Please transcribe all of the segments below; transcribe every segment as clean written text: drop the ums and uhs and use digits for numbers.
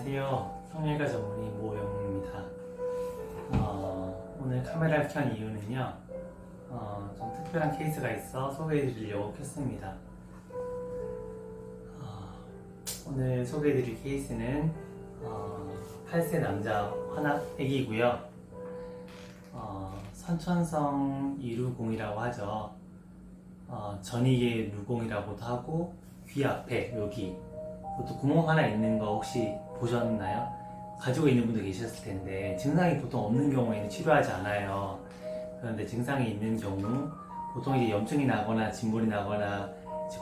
안녕하세요. 성형외과 전문의 모영입니다. 오늘 카메라를 켠 이유는요, 좀 특별한 케이스가 있어 소개해드리려고 켰습니다. 오늘 소개해드릴 케이스는 8세 남자 애기고요. 선천성 이루공이라고 하죠. 전이계 루공이라고도 하고, 귀 앞에 여기 또 구멍 하나 있는 거 혹시 보셨나요? 가지고 있는 분도 계셨을 텐데 증상이 보통 없는 경우에는 치료하지 않아요. 그런데 증상이 있는 경우 보통 이제 염증이 나거나 진물이 나거나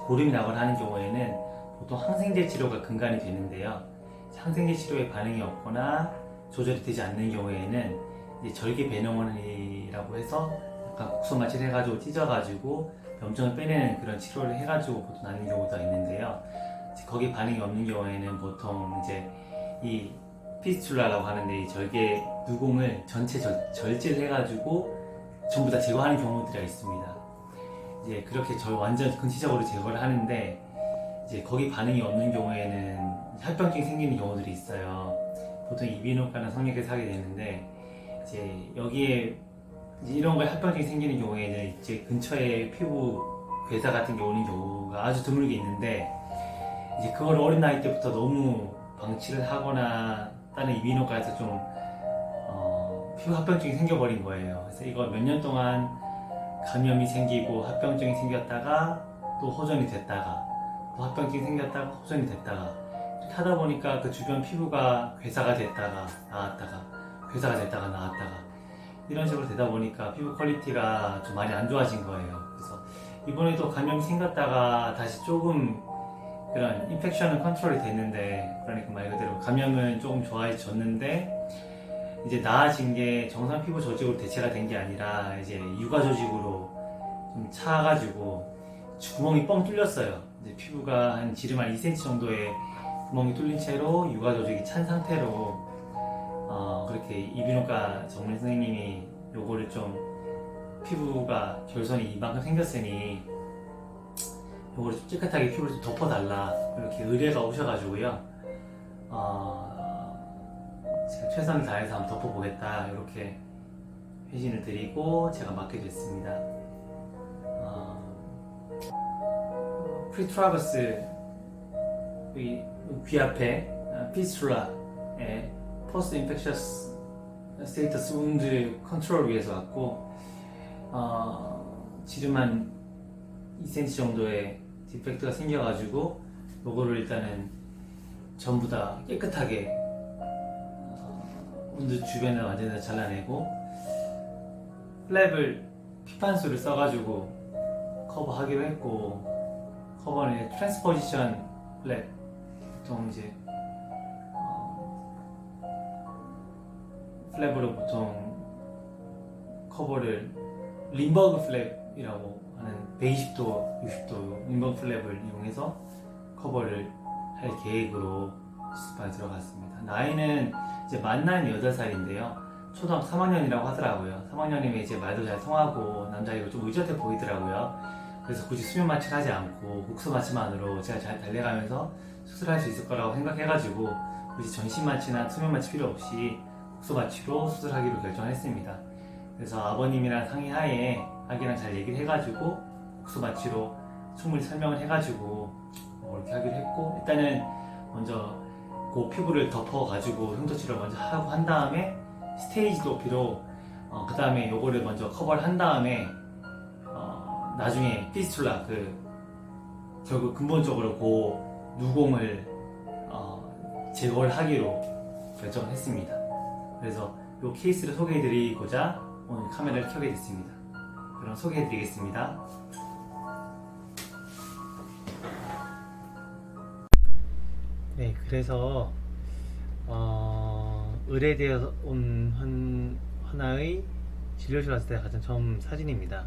고름이 나거나 하는 경우에는 보통 항생제 치료가 근간이 되는데요. 항생제 치료에 반응이 없거나 조절이 되지 않는 경우에는 이제 절개 배농원이라고 해서 약간 국소마취를 해가지고 찢어가지고 염증을 빼내는 그런 치료를 해가지고 보통 나는 경우가 있는데요. 거기 반응이 없는 경우에는 보통 이제 이 피스툴라라고 하는데 이 절개 누공을 전체 절제를 해가지고 전부 다 제거하는 경우들이 있습니다. 이제 그렇게 완전 근시적으로 제거를 하는데 이제 거기 반응이 없는 경우에는 합병증이 생기는 경우들이 있어요. 보통 이비인후과나 성형외과에서 하게 되는데 이제 여기에 이제 이런 거에 합병증이 생기는 경우에는 이제 근처에 피부 괴사 같은 게 오는 경우가 아주 드물게 있는데 이제 그걸 어린 나이 때부터 너무 방치를 하거나 다른 이비인후과에서 좀 피부 합병증이 생겨버린 거예요. 그래서 이거 몇 년 동안 감염이 생기고 합병증이 생겼다가 또 호전이 됐다가 또 합병증이 생겼다가 호전이 됐다가 이렇게 하다 보니까 그 주변 피부가 괴사가 됐다가 나았다가 괴사가 됐다가 나았다가 이런 식으로 되다 보니까 피부 퀄리티가 좀 많이 안 좋아진 거예요. 그래서 이번에도 감염이 생겼다가 다시 조금 그런 인펙션은 컨트롤이 됐는데, 그러니까 말 그대로 감염은 조금 좋아졌는데 이제 나아진 게 정상 피부 조직으로 대체가 된 게 아니라 이제 유가 조직으로 좀 차가지고 구멍이 뻥 뚫렸어요. 이제 피부가 한 지름 한 2cm 정도의 구멍이 뚫린 채로 유가 조직이 찬 상태로 그렇게 이비인후과 전문 선생님이 요거를 좀 피부가 결손이 이만큼 생겼으니 요거를 좀 깨끗하게 피부를 좀 덮어달라 이렇게 의뢰가 오셔가지고요. 제가 최선을 다해서 한번 덮어보겠다 이렇게 회신을 드리고 제가 맡게 됐습니다. 프리트라버스 귀 앞에 피스툴라의 포스트 인펙셔스 스테이터스 운드 컨트롤을 위해서 왔고 지름 한 2cm 정도의 디펙트가 생겨가지고 요거를 일단은 전부 다 깨끗하게 운드 주변을 완전히 다 잘라내고 플랩을 피판수를 써가지고 커버하기로 했고, 커버는 트랜스포지션 플랩, 보통 이제 플랩으로 보통 커버를 림버그 플랩이라고 하는 120도, 60도 림버그 플랩을 이용해서 커버를 할 계획으로 수습반에 들어갔습니다. 나이는 이제 만 8살인데요. 초등학교 3학년이라고 하더라고요. 3학년이면 이제 말도 잘 통하고 남자이고 좀 의젓해 보이더라고요. 그래서 굳이 수면 마취를 하지 않고 국소 마취만으로 제가 잘 달래가면서 수술할 수 있을 거라고 생각해가지고 굳이 전신 마취나 수면 마취 필요 없이 국소 마취로 수술하기로 결정했습니다. 그래서 아버님이랑 상의하에 아기랑 잘 얘기를 해가지고 국소 마취로 충분히 설명을 해가지고 이렇게 하기로 했고, 일단은 먼저 그 피부를 덮어가지고 흉터치료를 먼저 하고 한 다음에 스테이지 도피로 그 다음에 요거를 먼저 커버를 한 다음에 나중에 피스툴라 결국 근본적으로 그 누공을 제거를 하기로 결정을 했습니다. 그래서 이 케이스를 소개해드리고자 오늘 카메라를 켜게 됐습니다. 그럼 소개해드리겠습니다. 네, 그래서 의뢰되어 온 하나의 진료실 왔을 때 가장 처음 사진입니다.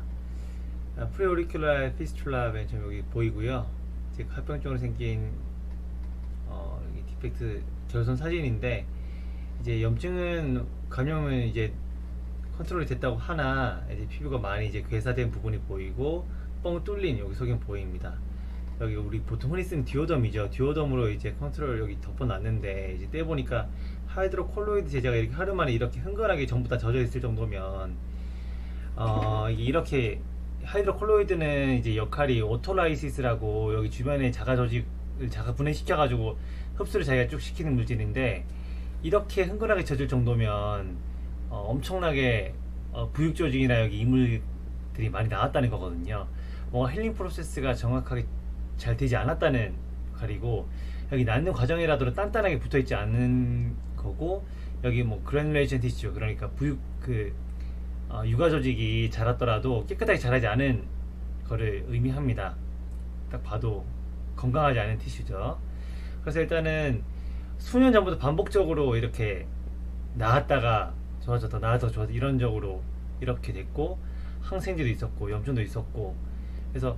프리오리큘라 피스툴라 맨 처음 여기 보이고요. 즉 합병증으로 생긴 디펙트 결손 사진인데, 이제 염증은 감염은 이제 컨트롤이 됐다고 하나 이제 피부가 많이 이제 괴사된 부분이 보이고 뻥 뚫린 여기 속은 보입니다. 여기 우리 보통 흔히 쓰는 디오덤이죠. 디오덤으로 이제 컨트롤 여기 덮어놨는데 이제 떼보니까 하이드로콜로이드 제제가 이렇게 하루 만에 이렇게 흥건하게 전부 다 젖어 있을 정도면 이게 이렇게 하이드로콜로이드는 이제 역할이 오토라이시스라고 여기 주변에 자가 조직을 자가 분해시켜가지고 흡수를 자기가 쭉 시키는 물질인데 이렇게 흥건하게 젖을 정도면 엄청나게 부육 조직이나 여기 이물들이 많이 나왔다는 거거든요. 뭔가 힐링 프로세스가 정확하게 잘 되지 않았다는 역할이고 여기 낳는 과정이라도 단단하게 붙어 있지 않은 거고 여기 뭐 그래놀레이션 티슈 그러니까 부육 육아 조직이 자랐더라도 깨끗하게 자라지 않은 거를 의미합니다. 딱 봐도 건강하지 않은 티슈죠. 그래서 일단은 수년 전부터 반복적으로 이렇게 나았다가 좋아졌다 나아서 좋아졌다 이런적으로 이렇게 됐고 항생제도 있었고 염증도 있었고 그래서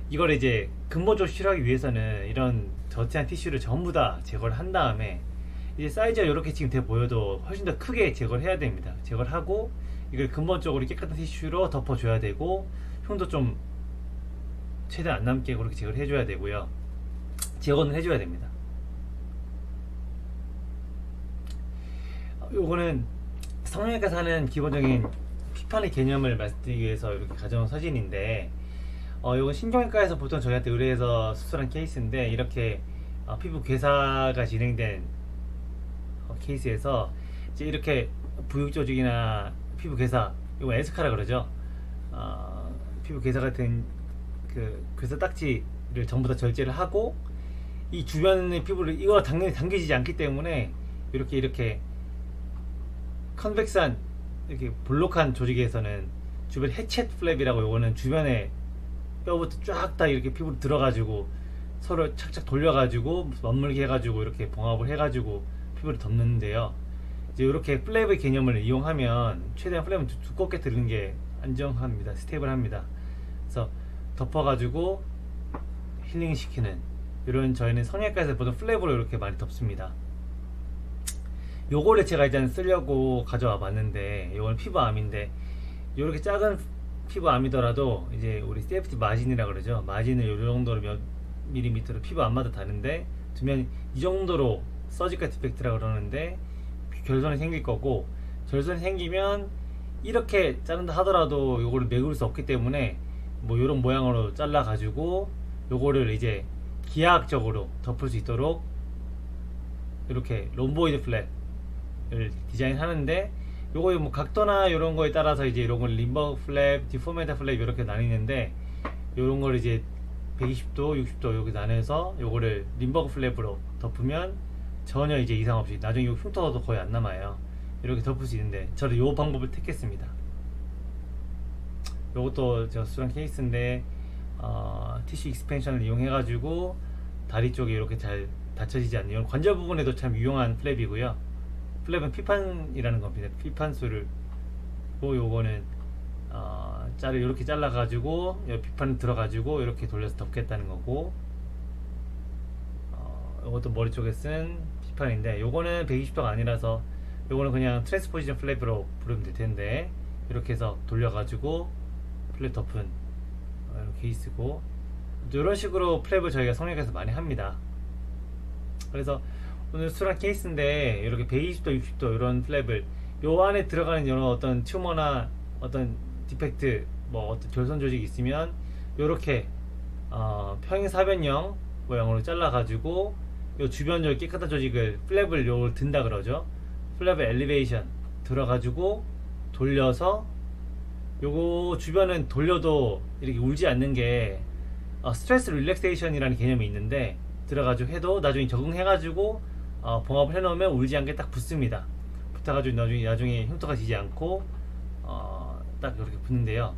이걸 이제 근본적으로 치료하기 위해서는 이런 더티한 티슈를 전부 다 제거를 한 다음에 이제 사이즈가 이렇게 지금 돼 보여도 훨씬 더 크게 제거를 해야 됩니다. 제거를 하고 이걸 근본적으로 깨끗한 티슈로 덮어줘야 되고 흉도 좀 최대한 안 남게 그렇게 제거를 해줘야 되고요. 제거는 해줘야 됩니다. 요거는 성형외과에서 하는 기본적인 피판의 개념을 말씀드리기 위해서 이렇게 가져온 사진인데 요건 신경외과에서 보통 저희한테 의뢰해서 수술한 케이스인데 이렇게 피부 괴사가 진행된 케이스에서 이제 이렇게 부육 조직이나 피부 괴사 이거 에스카라 그러죠. 피부 괴사 같은 그 괴사 딱지를 전부 다 절제를 하고 이 주변의 피부를 이거 당연히 당겨지지 않기 때문에 이렇게 컨벡스한 이렇게 볼록한 조직에서는 주변 해쳇 플랩이라고 요거는 주변에 뼈부터 쫙 다 이렇게 피부로 들어가지고 서로 착착 돌려가지고 맞물게 해가지고 이렇게 봉합을 해가지고 피부를 덮는데요. 이제 이렇게 플랩의 개념을 이용하면 최대한 플랩은 두껍게 들는 게 안정합니다. 스테이블합니다. 그래서 덮어가지고 힐링 시키는 이런 저희는 성형외과에서 보통 플랩으로 이렇게 많이 덮습니다. 요거를 제가 일단 쓰려고 가져와 봤는데 요건 피부암인데 요렇게 작은 피부암이더라도 이제 우리 세이프티 마진이라 그러죠. 마진을 요 정도로 몇 밀리미터로 피부암마다 다른데 두면 이 정도로 서지컬 디펙트라 그러는데 결손이 생길 거고 결손이 생기면 이렇게 자른다 하더라도 요거를 메울 수 없기 때문에 뭐 요런 모양으로 잘라 가지고 요거를 이제 기하학적으로 덮을 수 있도록 이렇게 롬보이드 플랩을 디자인하는데 요거 뭐 각도나 이런 거에 따라서 이제 이런 걸 림버 플랩, 디포메타 플랩 이렇게 나뉘는데 요런 걸 이제 120도, 60도 이렇게 나눠서 요거를 림버그 플랩으로 덮으면 전혀 이제 이상 없이 나중에 요 흉터도 거의 안 남아요. 이렇게 덮을 수 있는데 저는 요 방법을 택했습니다. 요것도 제가 수술한 케이스인데 티슈 익스펜션을 이용해 가지고 다리 쪽에 이렇게 잘 닫혀지지 않는 이런 관절 부분에도 참 유용한 플랩이고요. 플랩은 피판이라는 겁니다. 피판수를 요거는 짤을 이렇게 잘라 가지고 피판 들어가지고 이렇게 돌려서 덮겠다는 거고 요것도 머리 쪽에 쓴 피판인데 요거는 120도가 아니라서 요거는 그냥 트랜스포지션 플랩으로 부르면 될 텐데 이렇게 해서 돌려 가지고 플랩 덮은 이런 케이스고 이런 식으로 플랩을 저희가 성형외과에서 많이 합니다. 그래서 오늘 수술한 케이스인데 이렇게 120도, 60도 이런 플랩을 요 안에 들어가는 이런 어떤 튜머나 어떤 디펙트 뭐 어떤 결손 조직이 있으면 요렇게 평행사변형 모양으로 잘라 가지고 요 주변 깨끗한 조직을 플랩을 요 든다 그러죠. 플랩의 엘리베이션 들어가지고 돌려서 요거 주변은 돌려도 이렇게 울지 않는 게 스트레스 릴렉세이션이라는 개념이 있는데 들어가지고 해도 나중에 적응해가지고 봉합을 해놓으면 울지 않게 딱 붙습니다. 붙어가지고 나중에 흉터가 지지 않고 딱 이렇게 붙는데요.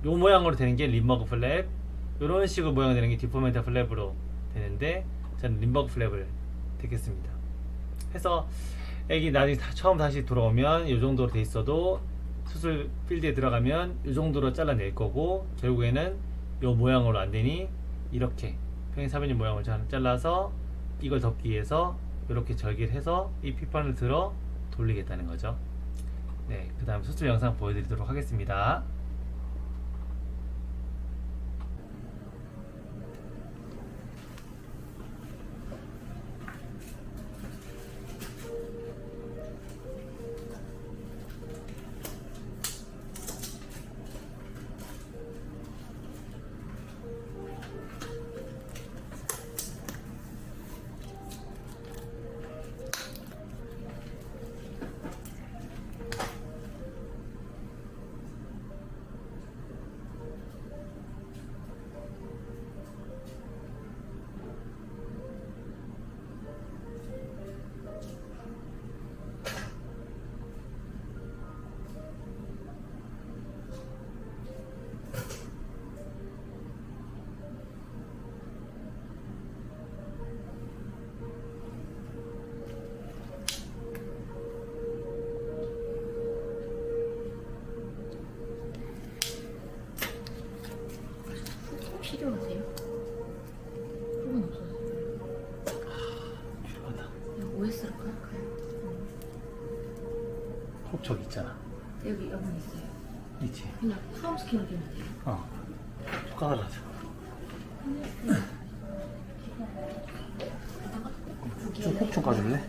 요 모양으로 되는 게 림버그 플랩, 요런 식으로 모양 되는 게 디포멘타 플랩으로 되는데 저는 림버그 플랩을 택했습니다. 해서 애기 나중에 처음 다시 돌아오면 요 정도로 돼 있어도 수술 필드에 들어가면 요 정도로 잘라낼 거고 결국에는 요 모양으로 안 되니 이렇게 평행사변형 모양을 잘라서 이걸 덮기 위해서 이렇게 절개를 해서 이 피판을 들어 돌리겠다는 거죠. 네, 그 다음 수술 영상 보여드리도록 하겠습니다. 꼭 저기 있잖아. 여기 있어요. 있지? 그냥 프롬 스캔 되면 돼요. 손가락으로 하자. 좀 까줄래?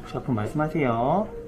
혹시 아픈 말씀하세요.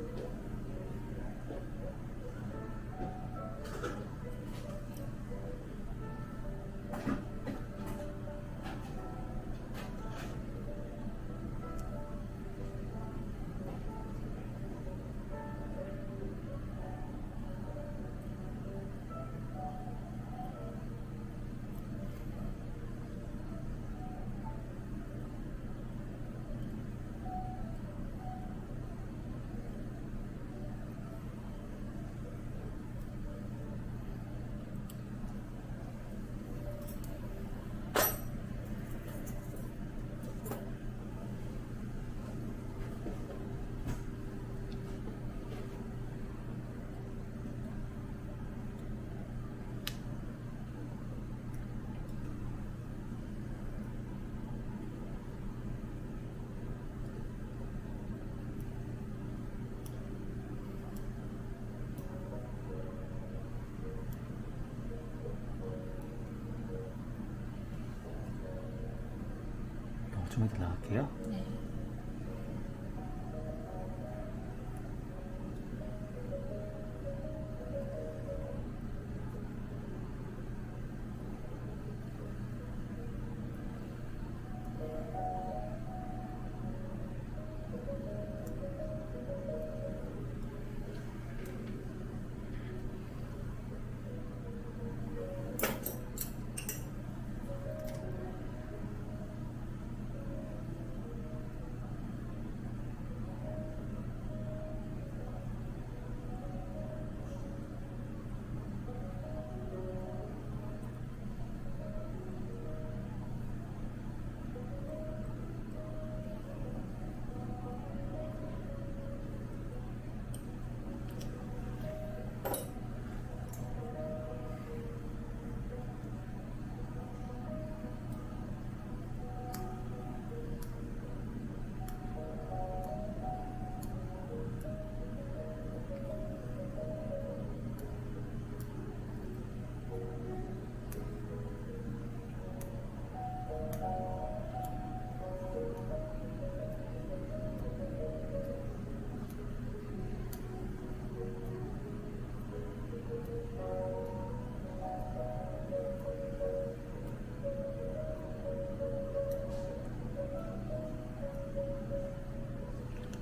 좀 이따 나갈게요. 네.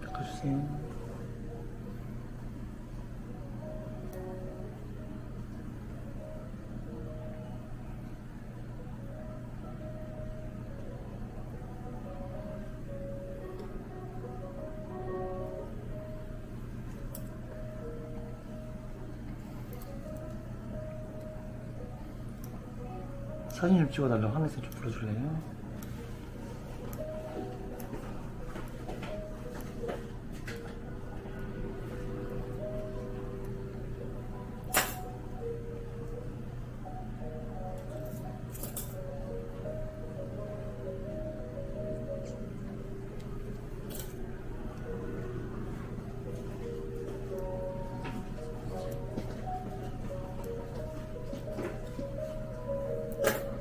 닦아주세요. 사진 좀 찍어달라고 하면서 좀 불러줄래요?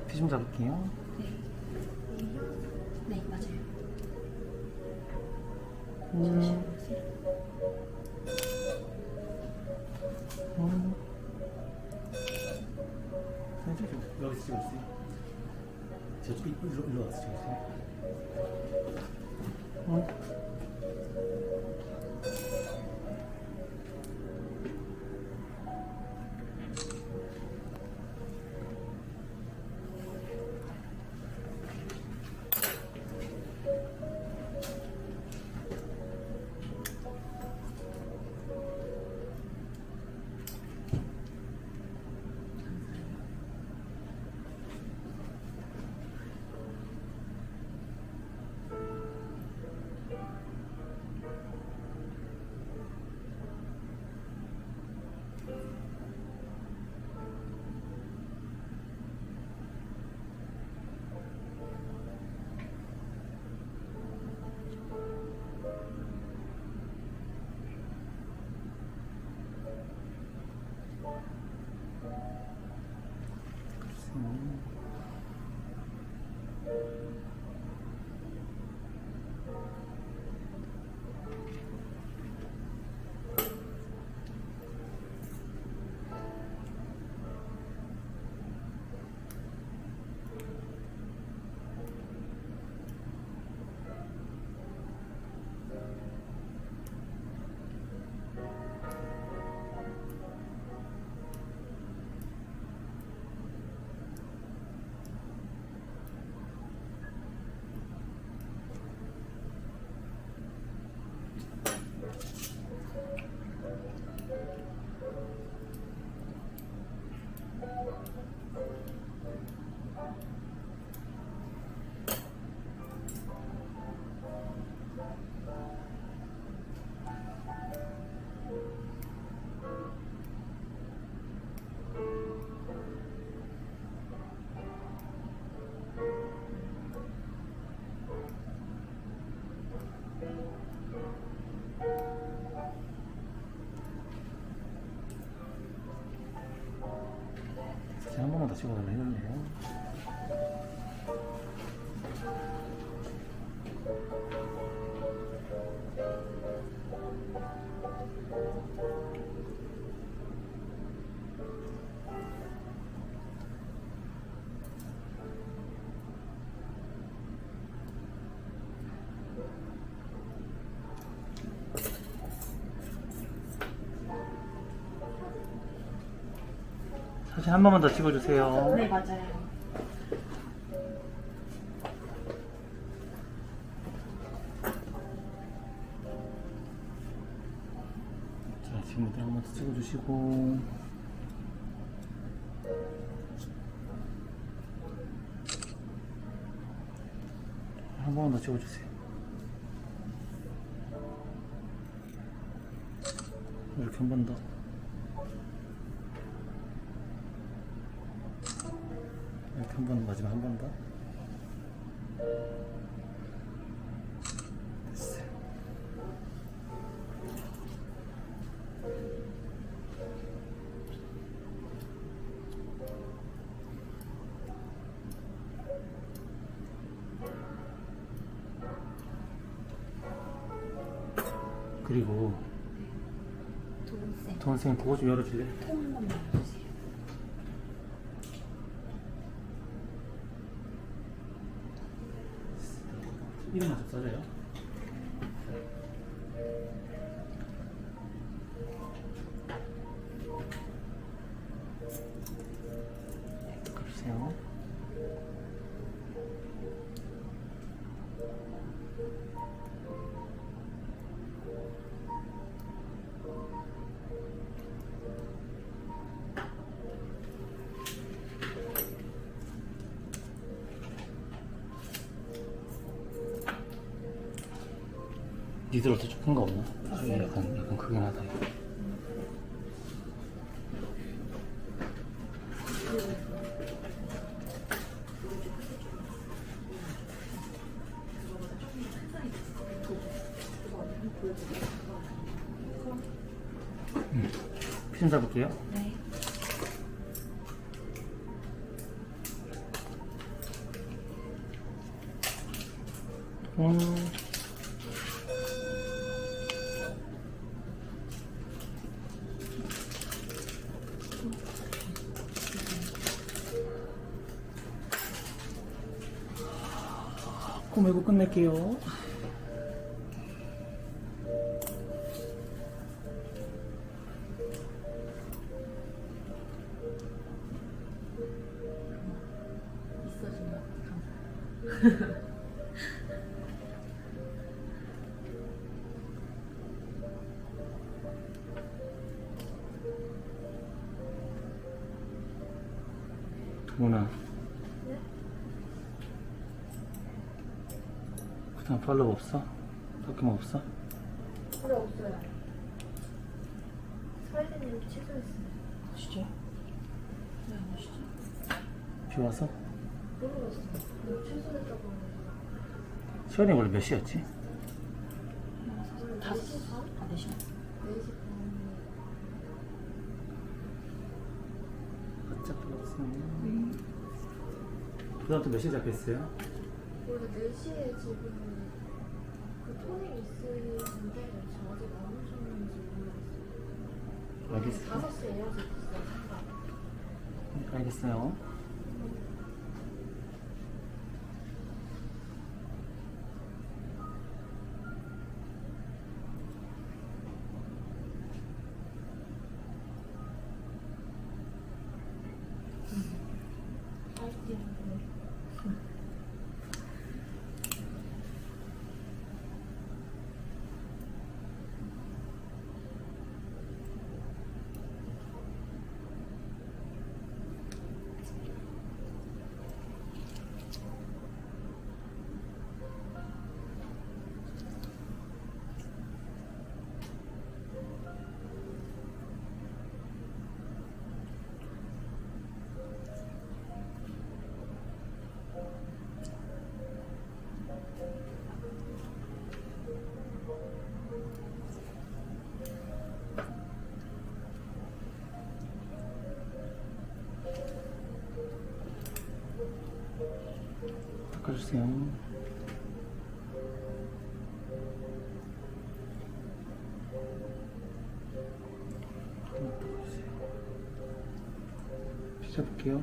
피 좀 잡을게요. 네, 맞아요. 음. 살짝 좀 여기서 찍어주세요. 저쪽 일로 와서 찍어주세요. 사진 한 번만 더 찍어달라 했는데요. 사진 한 번만 더 찍어주세요. 네, 맞아요. 자, 지금부터 한 번 더 찍어주시고. 한 번만 더 찍어주세요. 이렇게 한 번 더. 이렇게 한 번, 마지막 한 번 더. 됐어요. 그리고 도훈쌤, 동생 그거 좀 열어줄래? 통 한 번만 해주세요. 이름만 좀 써줘요. 글쎄요. 니들 더 좁은 거 없나? 저기 약간 크긴 하다. 피 좀 잡을게요. 네. 꼬매고 끝낼게요. 있어주면 감사해요. 도훈아. 그다음 팔로우 없어? 도큐ment 없어? 근데 없어요. 사이드님 취소했어요. 진짜? 왜 안 오시지? 비 와서? 모르겠어요. 취소됐다고 하는데. 시간이 원래 몇 시였지? 5시 반? 아, 4시 반. 4시 반. 바짝 불렀어요. 그다음 또 몇 시에 잡혔어요? 원래 4시에 지금 그 토닝 있으는데 저 아직 안 오셨는지 모르겠어요. 알겠어요. 5시에 에어지 있어요. 알겠어요. 닦아주세요. 빗어볼게요.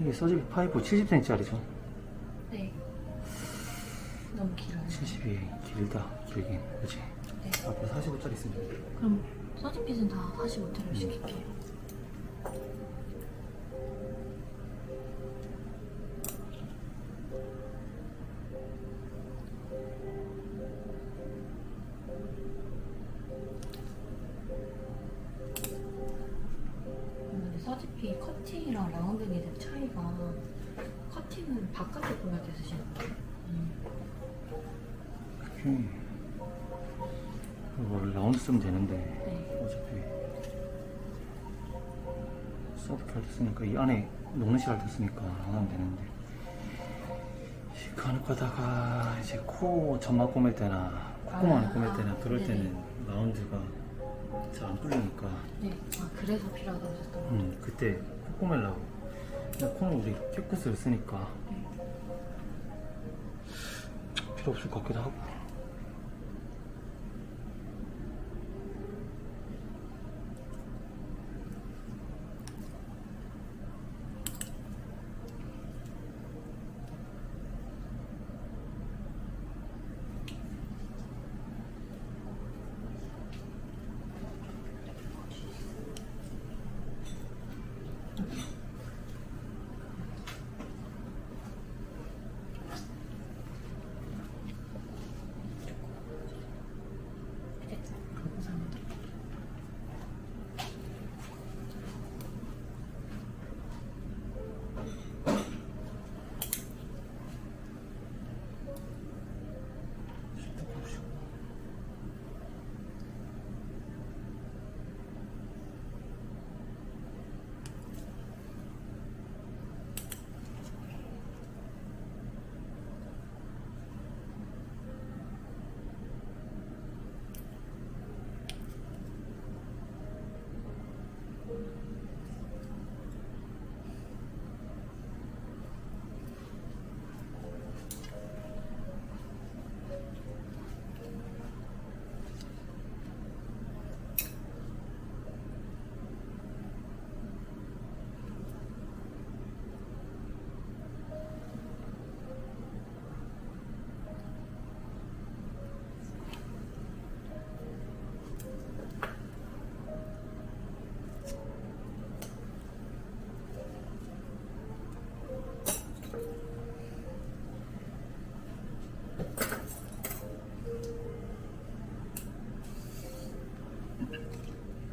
이게 서지비 파이프 70cm짜리죠? 네. 너무 길어요. 70이 길다, 길긴. 그치? 네. 앞에 45짜리 있으면 그럼 서지핏은 다 45짜리 시킬게요. 근데 서지핏 커팅이랑 라운드 니드 차이가 커팅은 바깥에 보낼 때 쓰시는 거예요? 이거 라운드 쓰면 되는데 네. 어차피 서브키 할때 쓰니까 이 안에 녹는실 할때 쓰니까 안 하면 되는데 간혹 가다가 이제 코 점막 꼬맬 때나 콧구멍 안에 꼬맬 때나 그럴 때는 라운드가 잘 안 뚫리니까 네. 아, 그래서 필요하다고 하셨던 거예요? 그때 코 꼬매려고 근데 코는 우리 캡쿠스를 쓰니까 네. 필요 없을 것 같기도 하고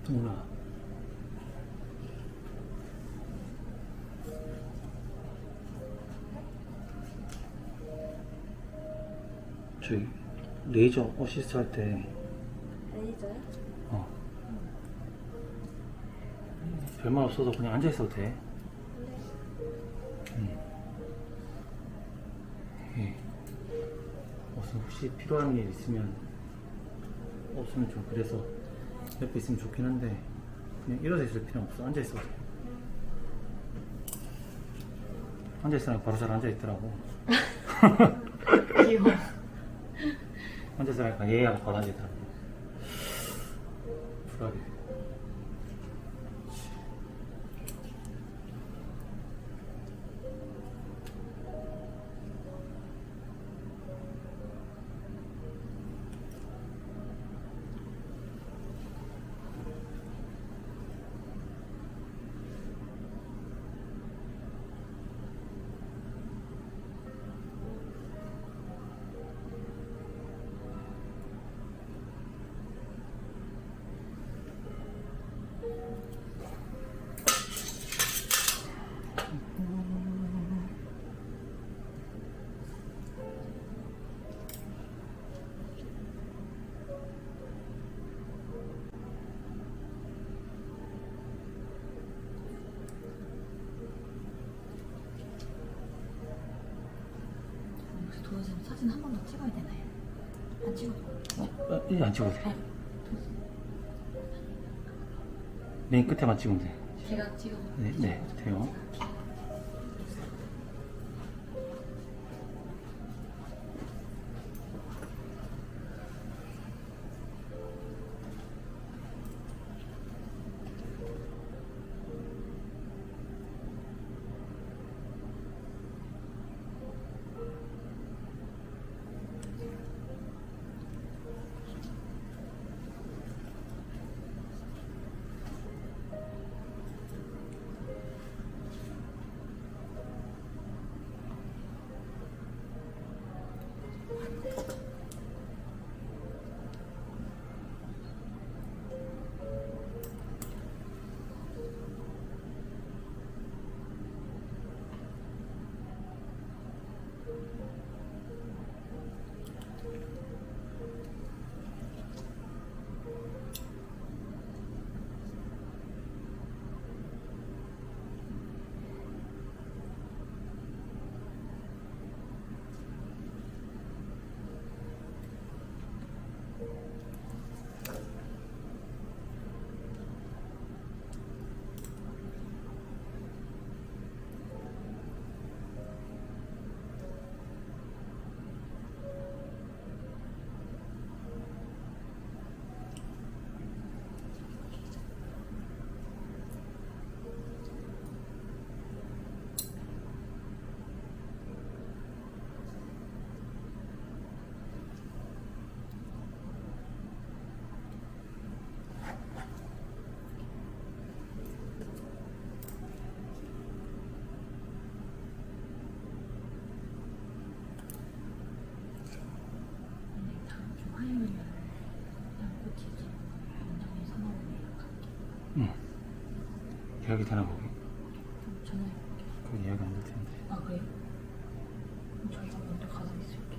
누나 저희 레이저 어시스트 할 때 레이저요? 별말 없어도 그냥 앉아 있어도 돼. 예. 무슨 혹시 필요한 일 있으면 없으면 좀 그래서 옆에 있으면 좋긴 한데 그냥 일어서 있을 필요 없어. 앉아 있어도 돼. 앉아 있으면 바로 잘 앉아 있더라고. 귀여워. 앉아 있으니까 얘하고 바로 앉아 있더라고. 불하게 돼. 혹시 도현쌤 사진 한 번 더 찍어야 되나요? 안 찍어도 안 찍어도 돼. 맨 끝에만 찍으면 돼. 제가 찍어도 네, 돼요. 다음 주 화요일 양꼬치집 원장님 사나오면 예약할게. 응. 예약이 되나 보기. 그럼 전화해볼게요. 그 예약이 안 될 텐데. 아 그래요? 그럼 저희가 먼저 가서 있을게.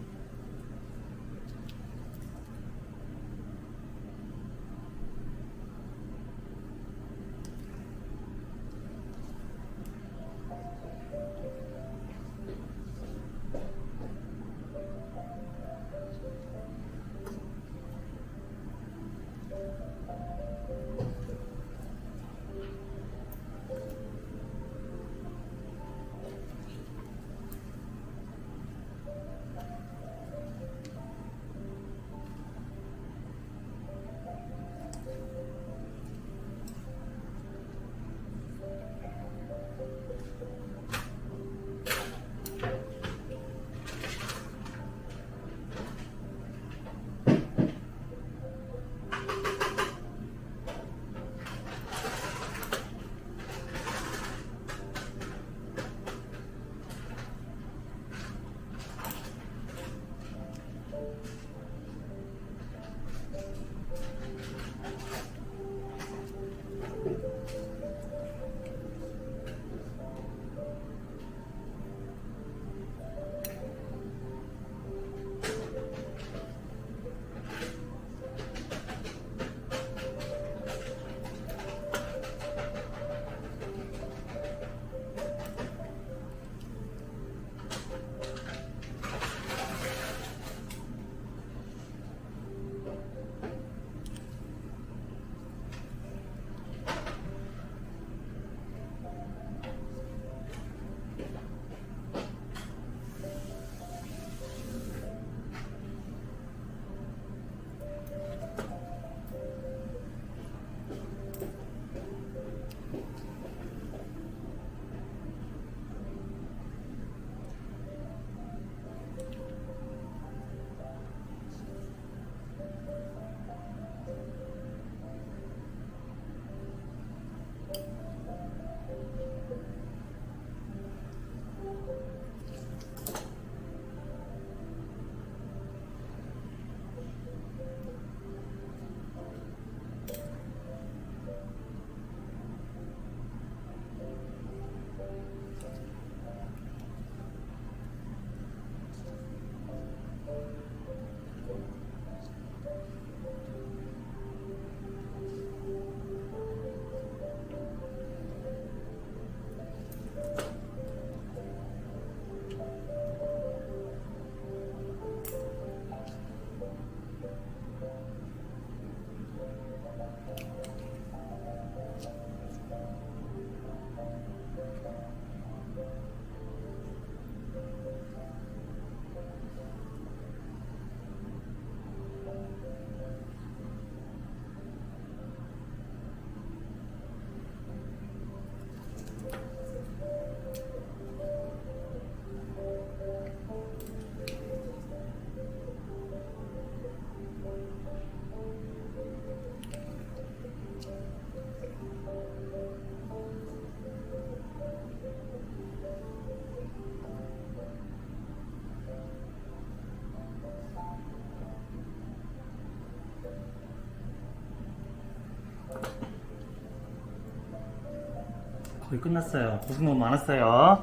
거의 끝났어요. 고생 너무 많았어요.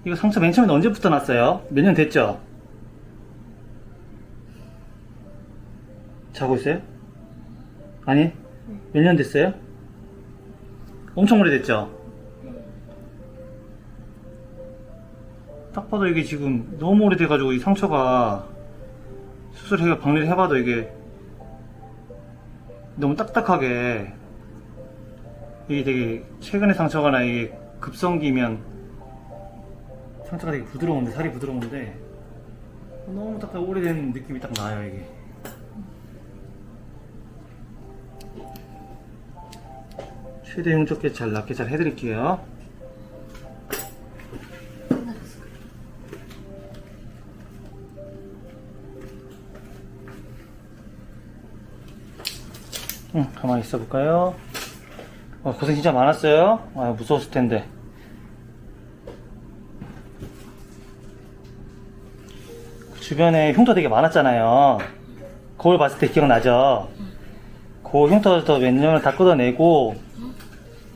이거 상처 맨 처음에 언제부터 났어요? 몇 년 됐죠? 자고 있어요? 아니? 몇 년 됐어요? 엄청 오래됐죠? 딱 봐도 이게 지금 너무 오래돼가지고 이 상처가 수술해가 박리를 해봐도 이게 너무 딱딱하게 이게 되게 최근에 상처거나 이게 급성기면 상처가 되게 부드러운데 살이 부드러운데 너무 딱딱 오래된 느낌이 딱 나요 이게. 최대 흉좋게 잘 낫게 잘 해드릴게요. 끝나셨어. 응, 가만히 있어 볼까요? 고생 진짜 많았어요. 아, 무서웠을 텐데. 주변에 흉터 되게 많았잖아요. 거울 봤을 때 기억나죠? 그 흉터도 웬만하면 다 끄어내고,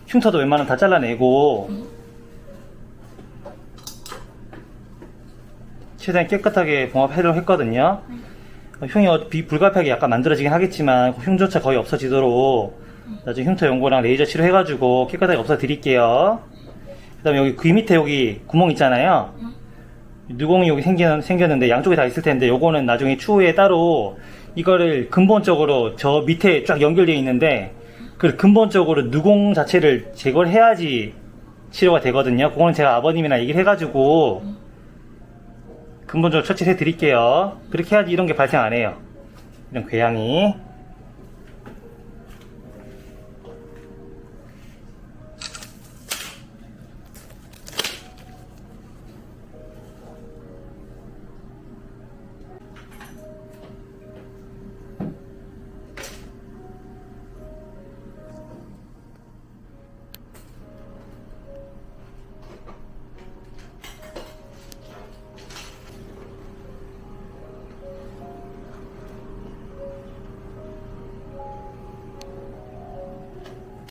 흉터도 웬만하면 다 잘라내고, 최대한 깨끗하게 봉합하려고 했거든요. 흉이 불가피하게 약간 만들어지긴 하겠지만 흉조차 거의 없어지도록 나중에 흉터 연고랑 레이저 치료해가지고 깨끗하게 없애드릴게요. 그 다음에 여기 귀 밑에 여기 구멍 있잖아요. 누공이 여기 생겼는데 양쪽에 다 있을 텐데 요거는 나중에 추후에 따로 이거를 근본적으로 저 밑에 쫙 연결되어 있는데 그 근본적으로 누공 자체를 제거를 해야지 치료가 되거든요. 그거는 제가 아버님이랑 얘기를 해가지고 근본적으로 처치해 드릴게요. 그렇게 해야지 이런 게 발생 안 해요. 이런 궤양이.